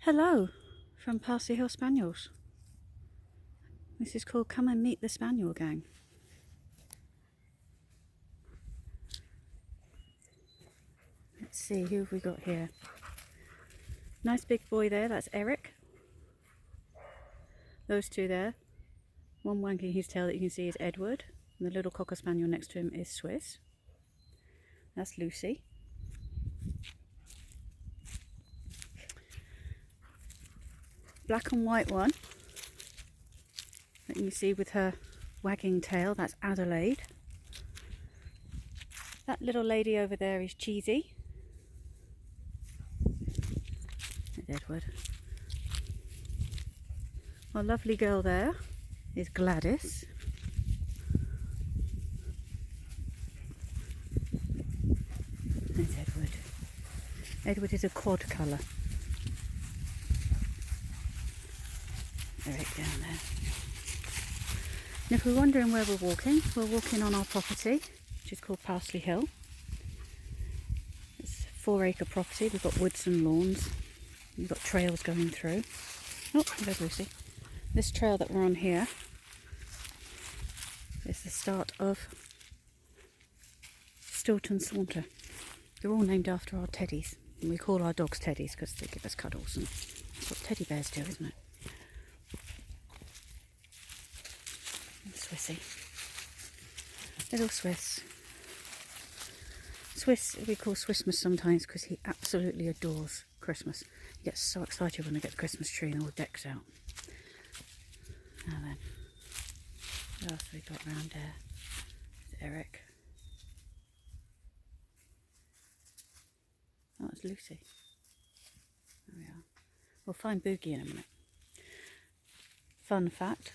Hello from Parsley Hill Spaniels. This is called Come and Meet the Spaniel Gang. Let's see, who have we got here? Nice big boy there, that's Eric. Those two there, one wagging his tail that you can see is Edward, and the little cocker spaniel next to him is Swiss. That's Lucy. Black and white one that you see with her wagging tail, that's Adelaide. That little lady over there is Cheesie. That's Edward. Our lovely girl there is Gladys. That's Edward. Edward is a quad colour. Eric down there. And if we're wondering where we're walking on our property, which is called Parsley Hill. It's a 4-acre property. We've got woods and lawns. We've got trails going through. Oh, there's Lucy. This trail that we're on here is the start of Stilton Saunter. They're all named after our teddies. And we call our dogs teddies because they give us cuddles. And that's what teddy bears do, isn't it? Swissy. Little Swiss. Swiss we call Swissmas sometimes because he absolutely adores Christmas. He gets so excited when I get the Christmas tree and all decked out. Now then, what else have we got around there? There's Eric. Oh, it's Lucy. There we are. We'll find Boogie in a minute. Fun fact.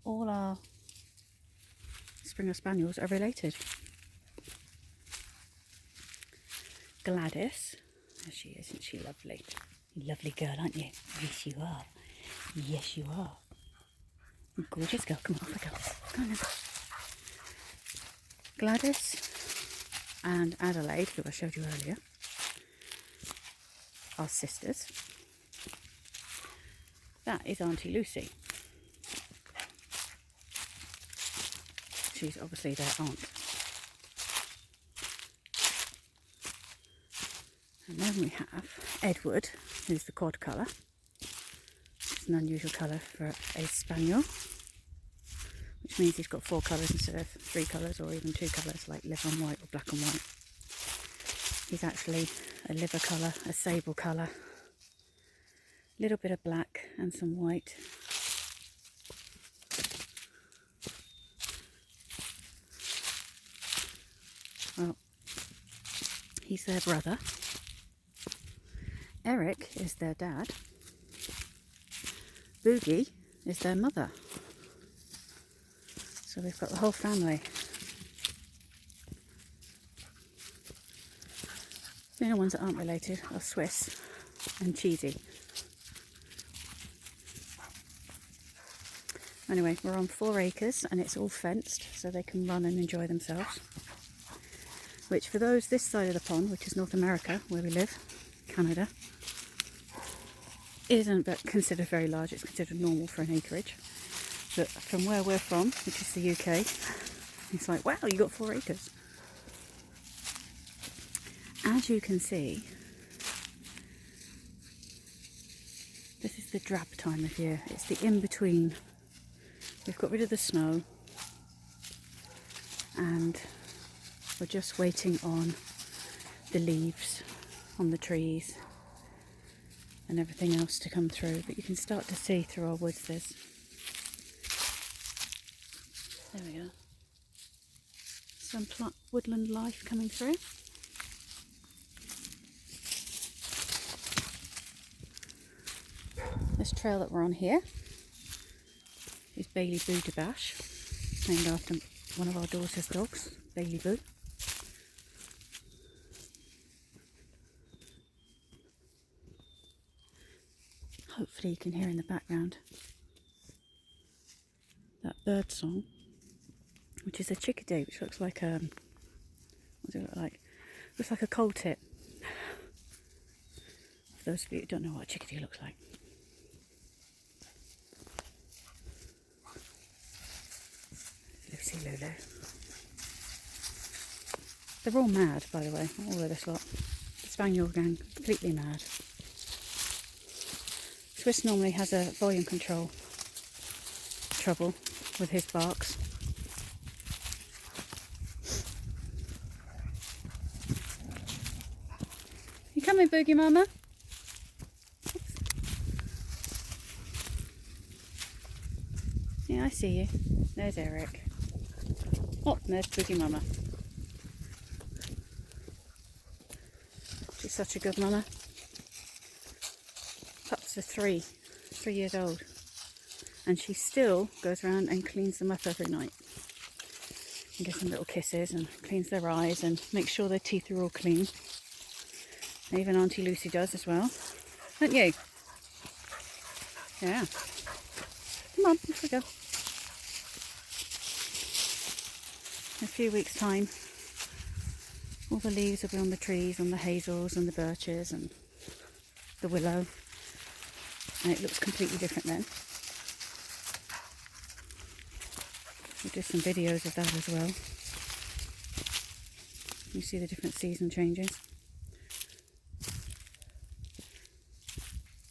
All our Springer Spaniels are related. Gladys, there she is, isn't she lovely? You lovely girl, aren't you? Yes, you are. Yes, you are. Gorgeous girl. Come on, off we go. Come on then. Gladys and Adelaide, who I showed you earlier, are sisters. That is Aunty Lucy. She's obviously their aunt. And then we have Edward, who's the quad colour. It's an unusual colour for a spaniel, which means he's got 4 colours instead of 3 colours or even 2 colours like liver and white or black and white. He's actually a liver colour, a sable colour, a little bit of black and some white. Well, he's their brother. Eric is their dad. Boogie is their mother. So we've got the whole family. The only ones that aren't related are Swiss and Cheesie. Anyway, we're on 4 acres and it's all fenced so they can run and enjoy themselves. Which for those this side of the pond, which is North America, where we live, Canada, isn't considered very large. It's considered normal for an acreage. But from where we're from, which is the UK, it's like, wow, you got 4 acres. As you can see, this is the drab time of year. It's the in-between. We've got rid of the snow and we're just waiting on the leaves on the trees and everything else to come through. But you can start to see through our woods there we go. Some woodland life coming through. This trail that we're on here is Bailey Boo de Bash, named after one of our daughter's dogs, Bailey Boo. Hopefully you can hear in the background that bird song, which is a chickadee, which looks like what does it look like? Looks like a coal tip. For those of you who don't know what a chickadee looks like. Lucy Lulu. They're all mad, by the way, all of this lot. The Spaniel gang, completely mad. Swiss normally has a volume control trouble with his barks. You coming, Boogie Mama? Yeah, I see you. There's Eric. Oh, there's Boogie Mama. She's such a good mama. Pups are 3 years old. And she still goes around and cleans them up every night. And gives them little kisses and cleans their eyes and makes sure their teeth are all clean. And even Auntie Lucy does as well. Don't you? Yeah. Come on, off we go. In a few weeks' time, all the leaves will be on the trees, on the hazels and the birches and the willow. And it looks completely different then. We'll do some videos of that as well. You see the different season changes.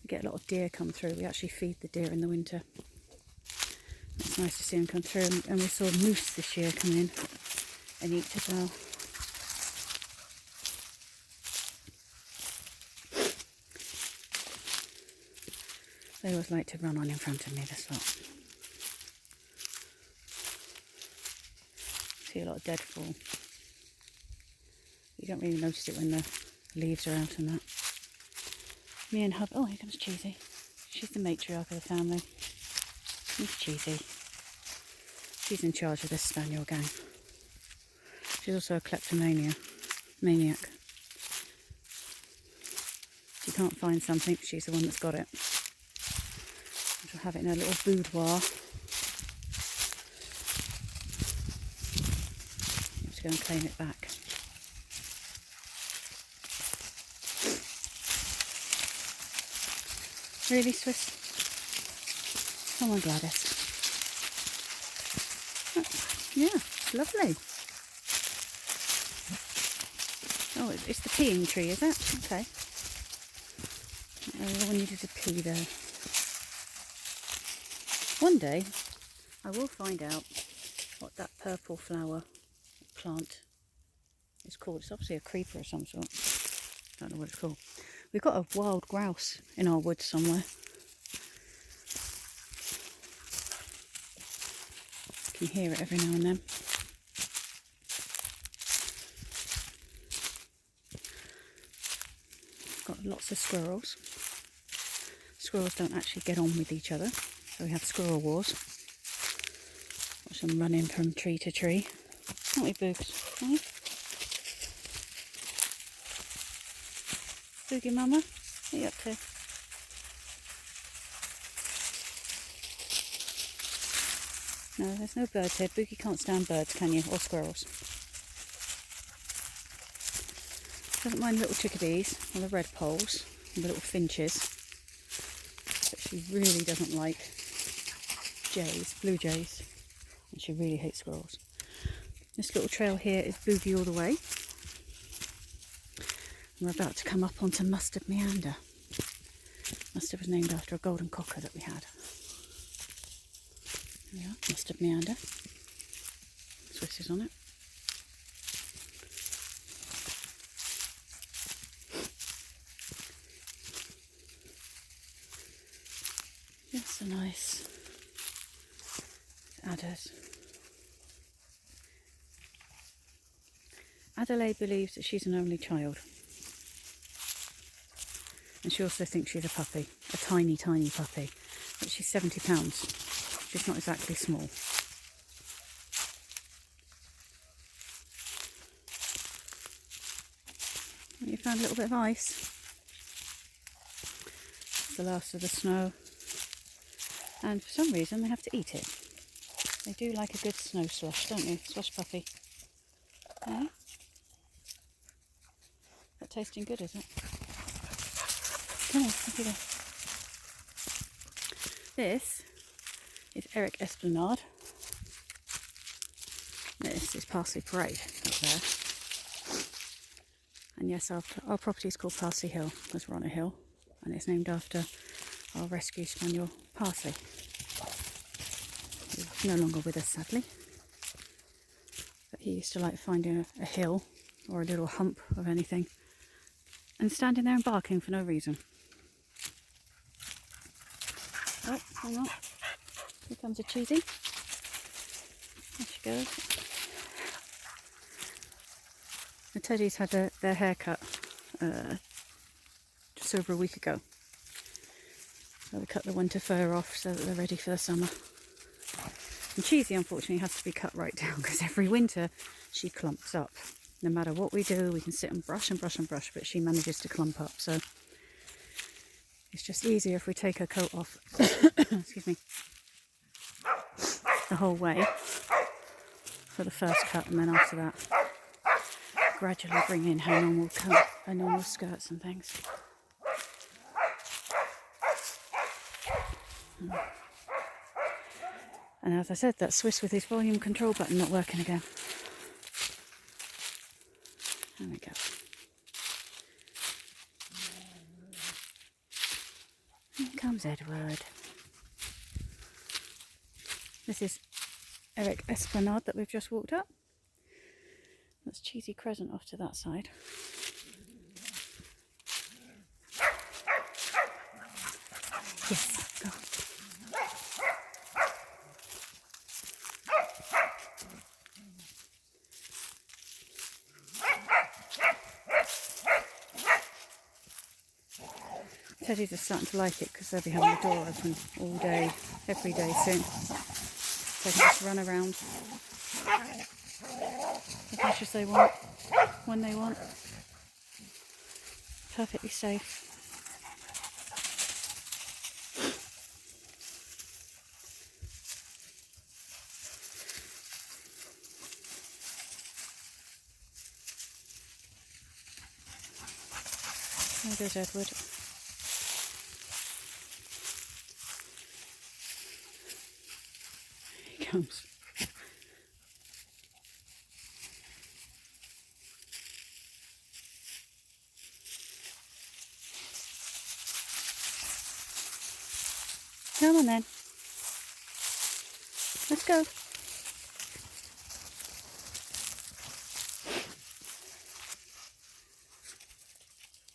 We get a lot of deer come through. We actually feed the deer in the winter. It's nice to see them come through. And we saw moose this year come in and eat as well. They always like to run on in front of me, this lot. See a lot of deadfall. You don't really notice it when the leaves are out and that. Me and Hub. Oh, here comes Cheesie. She's the matriarch of the family. Miss Cheesie. She's in charge of this spaniel gang. She's also a kleptomaniac. If you can't find something, she's the one that's got it. She'll have it in her little boudoir. Let's go and claim it back. Really, Swiss? Come on, Gladys. Oh, yeah, lovely. Oh, it's the peeing tree, is it? Okay. Oh, the one needed to pee there. One day, I will find out what that purple flower plant is called. It's obviously a creeper of some sort. Don't know what it's called. We've got a wild grouse in our woods somewhere. You can hear it every now and then. Got lots of squirrels. Squirrels don't actually get on with each other, so we have squirrel wars. Watch them running from tree to tree. Aren't we, Boogs? Right? Boogie Mama, what are you up to? No, there's no birds here. Boogie can't stand birds, can you? Or squirrels. Doesn't mind little chickadees, or the red poles, and the little finches. But she really doesn't like jays, blue jays. And she really hates squirrels. This little trail here is Boogie all the way. We're about to come up onto Mustard Meander. Mustard was named after a golden cocker that we had. There we are, Mustard Meander. Swiss is on it. Just so nice. Adders. Adelaide believes that she's an only child. And she also thinks she's a puppy, a tiny, tiny puppy. But she's 70 pounds. She's not exactly small. You found a little bit of ice. It's the last of the snow. And for some reason they have to eat it. They do like a good snow slush, don't you? Slush puppy. Yeah? That tasting good, is it? come here, look at this. This is Eric Esplanade. This is Parsley Parade up there. And yes, our property is called Parsley Hill, because we're on a hill, and it's named after our rescue spaniel Parsley. He's no longer with us, sadly, but he used to like finding a hill or a little hump of anything and standing there and barking for no reason. Oh, hang on, here comes a Cheesie. There she goes. The teddies had their hair cut just over a week ago. So we cut the winter fur off so that they're ready for the summer. And Cheesie unfortunately has to be cut right down because every winter she clumps up. No matter what we do, we can sit and brush and brush and brush, but she manages to clump up. So it's just easier if we take her coat off, excuse me, the whole way for the first cut, and then after that gradually bring in her normal coat, her normal skirts and things. And as I said, that Swiss with his volume control button not working again. There we go. Here comes Edward. This is Eric Esplanade that we've just walked up. That's Cheesie Crescent off to that side. Yes, go. Teddies are starting to like it because they'll be having the door open all day, every day soon. So they can just run around as much as they want, when they want. Perfectly safe. There goes Edward. He comes. Come on then. Let's go.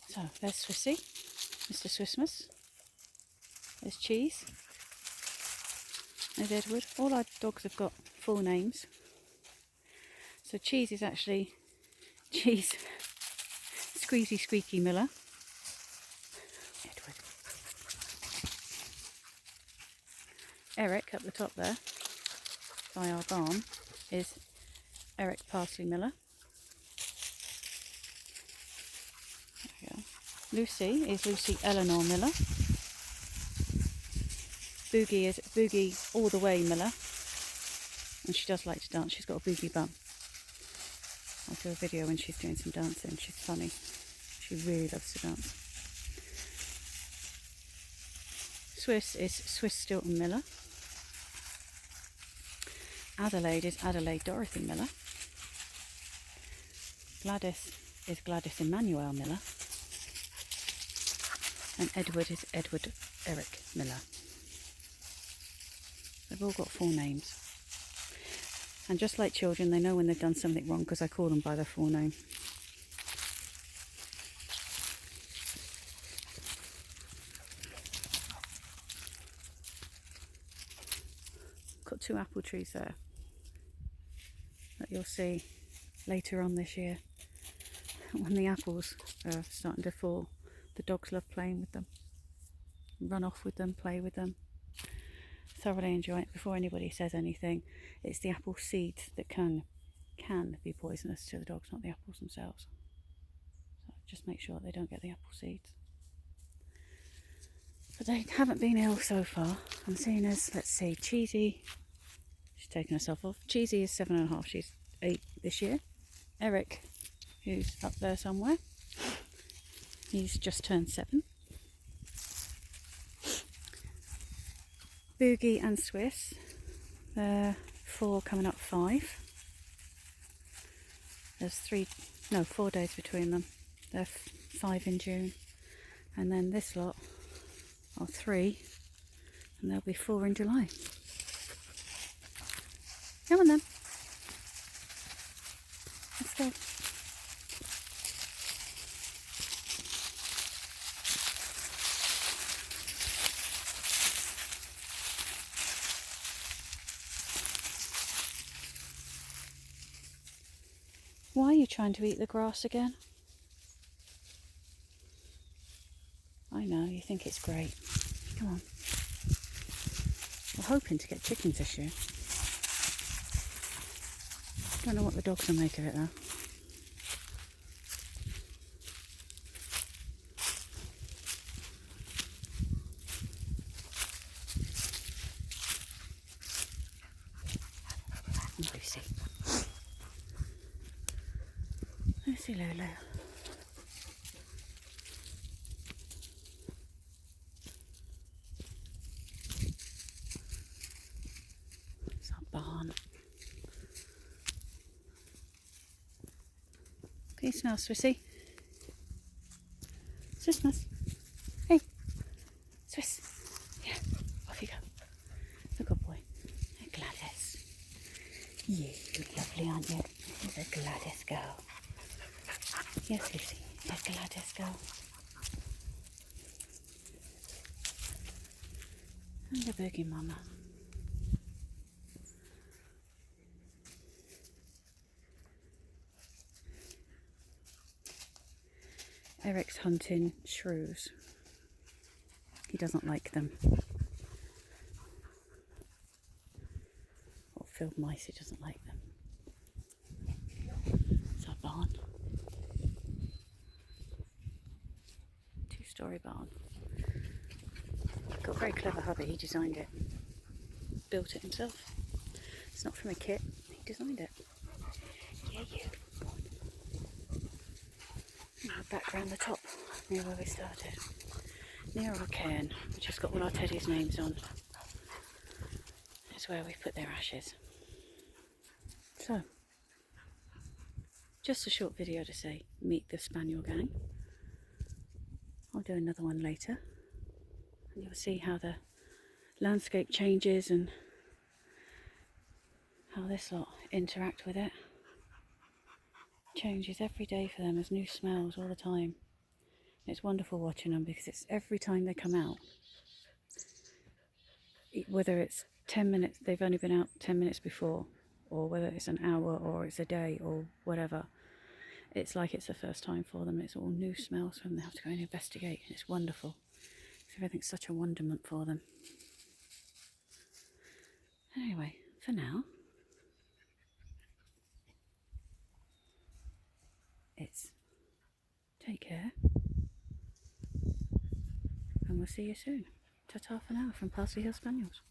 So there's Swissy, Mr. Swissmas. There's Cheese. There's Edward. All our dogs have got full names. So Cheese is actually Cheese Squeezy Squeaky Miller. Edward. Eric up the top there, by our barn, is Eric Parsley Miller. There we go. Lucy is Lucy Eleanor Miller. Boogie is Boogie All the Way Miller, and she does like to dance. She's got a boogie bum. I'll do a video when she's doing some dancing. She's funny. She really loves to dance. Swiss is Swiss Stilton Miller. Adelaide is Adelaide Dorothy Miller. Gladys is Gladys Emmanuel Miller. And Edward is Edward Eric Miller. They've all got full names. And just like children, they know when they've done something wrong because I call them by their full name. Got 2 apple trees there that you'll see later on this year. When the apples are starting to fall, the dogs love playing with them. Run off with them, play with them. Thoroughly enjoy it. Before anybody says anything, it's the apple seeds that can be poisonous to the dogs, not the apples themselves. So just make sure they don't get the apple seeds. But they haven't been ill so far. I'm seeing as, let's see, Cheesie, she's taken herself off. Cheesie is 7.5, she's 8 this year. Eric, who's up there somewhere, he's just turned 7. Boogie and Swiss. They're 4 coming up 5. There's 4 days between them. They're 5 in June. And then this lot are 3, and they'll be 4 in July. Come on then. Let's go. Why are you trying to eat the grass again? I know, you think it's great. Come on. We're hoping to get chickens this year. Don't know what the dogs will make of it though. Lucy. Lucy Lulu. It's our barn. Can you smell Swissy? Swissmas. Hey. Swiss. Yeah. Off you go. The good boy. Hey, Gladys. Yeah, you're lovely, aren't you? Here's a Gladys girl. Yes, Lucy. Here's Gladys girl. And the Boogie mama. Eric's hunting shrews. He doesn't like them. Or field mice, he doesn't like them. It's our barn. 2-storey barn. Got a very clever hubby, he designed it. Built it himself. It's not from a kit, he designed it. Yeah, you. Back round the top, near where we started. Near our cairn, which has got all our teddies' names on. It's where we put their ashes. So, just a short video to say, meet the Spaniel gang. I'll do another one later. And you'll see how the landscape changes and how this lot interact with it. Changes every day for them. There's new smells all the time. It's wonderful watching them because it's every time they come out, whether it's 10 minutes, they've only been out 10 minutes before, or whether it's an hour or it's a day or whatever, it's like it's the first time for them. It's all new smells for them. They have to go and investigate. It's wonderful. Everything's such a wonderment for them. Anyway, for now, it's take care, and we'll see you soon. Ta-ta for now from Parsley Hill Spaniels.